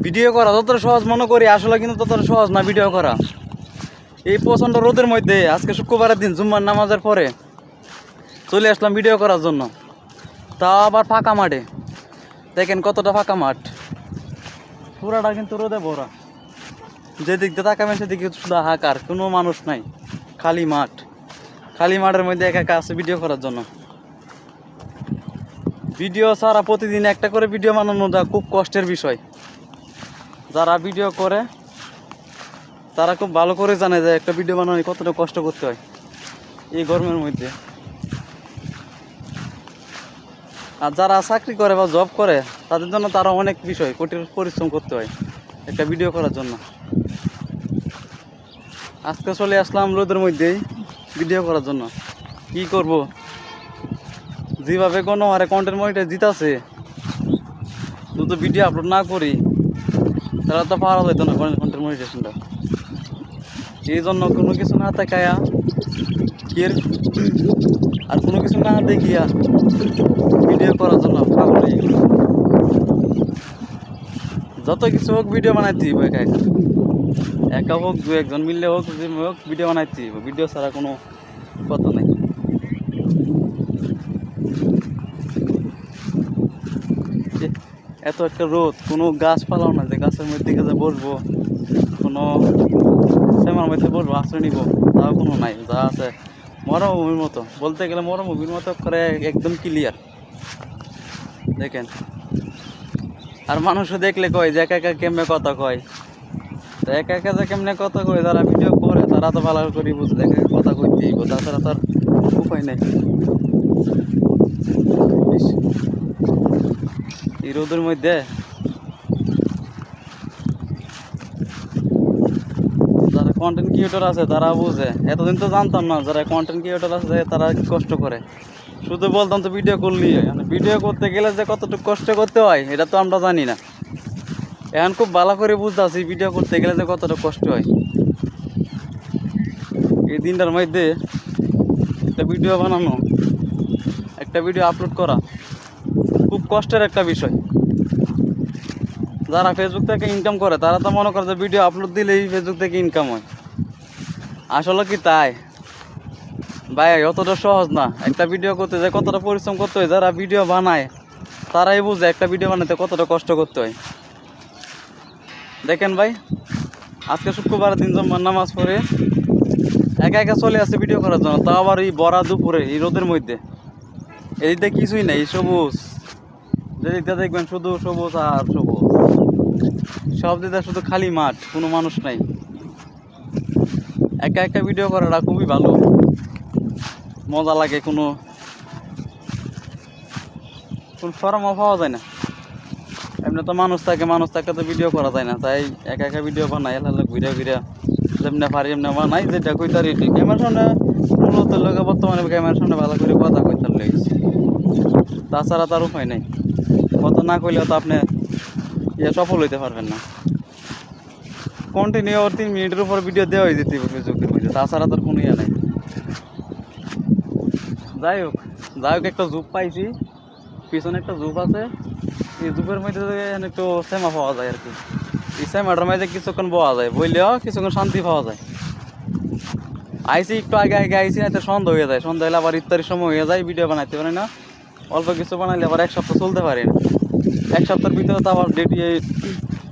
Video করা যতটা সহজ মনে করি আসলে কিন্তু ততটা সহজ না ভিডিও করা। এই প্রচণ্ড রোদের মধ্যে আজকে শুক্রবারের দিন জুম্মার নামাজের পরে চলে আসলাম ভিডিও করার জন্য, তা আবার ফাঁকা মাঠে। দেখেন কতটা ফাঁকা মাঠ, পুরাটা কিন্তু রোদে ভরা। যেদিক দিয়ে তাকাবেন সেদিকে শুধু হাহাকার, কোনো মানুষ নাই, খালি মাঠ। খালি মাঠের মধ্যে একা একা আছে ভিডিও করার জন্য। ভিডিও ছাড়া প্রতিদিন একটা করে ভিডিও বানানোটা খুব কষ্টের বিষয়। যারা ভিডিও করে তারা খুব ভালো করে জানে যে একটা ভিডিও বানানো কতটা কষ্ট করতে হয় এই গরমের মধ্যে। আর যারা চাকরি করে বা জব করে তাদের জন্য তারা অনেক বিষয় কঠিন পরিশ্রম করতে হয় একটা ভিডিও করার জন্য। আজকে চলে আসলাম রোদের মধ্যেই ভিডিও করার জন্য। কি করব, যেভাবে কোনো হারে কন্টেন্ট মনিটাইজ দিতেছে, শুধু ভিডিও আপলোড না করি তারা তো পাওয়া যেত না কন্টেন্ট মনিটাইজেশনটা। এই জন্য কোনো কিছু না তাকায়া আর কোনো কিছু না দেখিয়া ভিডিও করার জন্য পাগল হয়ে গেল। যত কিছু হোক ভিডিও বানাইতে হইব, একা একা একা হোক দু একজন মিললে হোক যে হোক ভিডিও বানাইতে হইব। ভিডিও ছাড়া কোনো কথা নেই। এত একটা রোদ, কোনো গাছপালাও না যে গাছের মধ্যে যে বসবো, কোনো সেমার মধ্যে বসবো আশ্রয় নিব, তাও কোনো নাই। যা আছে মরুভূমির মতো, বলতে গেলে মরুভূমির মতো করে একদম ক্লিয়ার। দেখেন, আর মানুষও দেখলে কয় যে একা একা কেমনে কথা কয়। তো একা একা যে কেমনে কথা কয় যারা ভিডিও করে তারা তো ভালো করে বুঝে দেখে কথা কইতেই, তাছাড়া তার উপায় নেই। এই রোদের মধ্যে যারা কন্টেন্ট ক্রিয়েটর আছে তারা বুঝে। এতদিন তো জানতাম না যারা কন্টেন্ট ক্রিয়েটর আছে তারা কি কষ্ট করে, শুধু বলতাম তো ভিডিও করলি। ভিডিও করতে গেলে যে কতটুকু কষ্ট করতে হয় এটা তো আমরা জানি না। এখন খুব ভালো করে বুঝতে আছি ভিডিও করতে গেলে যে কতটা কষ্ট হয়। এই দিনটার মধ্যে একটা ভিডিও বানানো, একটা ভিডিও আপলোড করা খুব কষ্টের একটা বিষয়। যারা ফেসবুক থেকে ইনকাম করে তারা তো মনে করে যে ভিডিও আপলোড দিলেই ফেসবুক থেকে ইনকাম হয়। আসলে কি তাই ভাই? অতটা সহজ না। একটা ভিডিও করতে যায় কতটা পরিশ্রম করতে হয়, যারা ভিডিও বানায় তারাই বুঝে একটা ভিডিও বানাতে কতটা কষ্ট করতে হয়। দেখেন ভাই, আজকে শুক্রবার দিন জুম্মার নামাজ পড়ে একা একা চলে আসছে ভিডিও করার জন্য, তাও আবার এই ভরা দুপুরে এই রোদের মধ্যে। এদিকে কিছুই নেই, সবুজ। যেদিকটা দেখবেন শুধু সবুজ আর সবুজ, সব দিকে শুধু খালি মাঠ, কোনো মানুষ নাই। একা একা ভিডিও করাটা খুবই ভালো, মজা লাগে। কোনো শরমও পাওয়া যায় না। এমনি তো মানুষ থাকে, মানুষ থাকলে তো ভিডিও করা যায় না। তাই একা একা ভিডিও বানাই, এলাকা ঘুরে ঘুরে যেমনি পারি এমনি বানাই। যেটা কইতার এটি ক্যামেরার সামনে উন্নত লোকে বর্তমানে ক্যামেরার সামনে ভালো করে কথা কইতার লেগেছে। তাছাড়া তার উপায় নেই। কথা না কইলেও তো আপনি সফল হইতে পারবেন না। কন্টিনিউ 3 মিনিটের উপর ভিডিও দেওয়া হয়ে যেতে ফেসবুকের মধ্যে, তাছাড়া তার কোনো ইয়ে নাই। যাই হোক একটা জুপ পাইছি, পিছনে একটা জুপ আছে। এই জুপের মধ্যে একটু সেমা পাওয়া যায় আর কি। এই সেমাটার মধ্যে কিছুক্ষণ পাওয়া যায়, বললেও কিছুক্ষণ শান্তি পাওয়া যায়। আইসি একটু আগে আগে আইসি, না তো সন্ধ্যা হয়ে যায়। সন্ধ্যা হলে আবার ইফতারির সময় হয়ে যায়, ভিডিও বানাইতে পারি না। অল্প কিছু বানাইলে আবার এক সপ্তাহ চলতে পারি না। এক সপ্তাহের ভিতরে তো আবার ডেট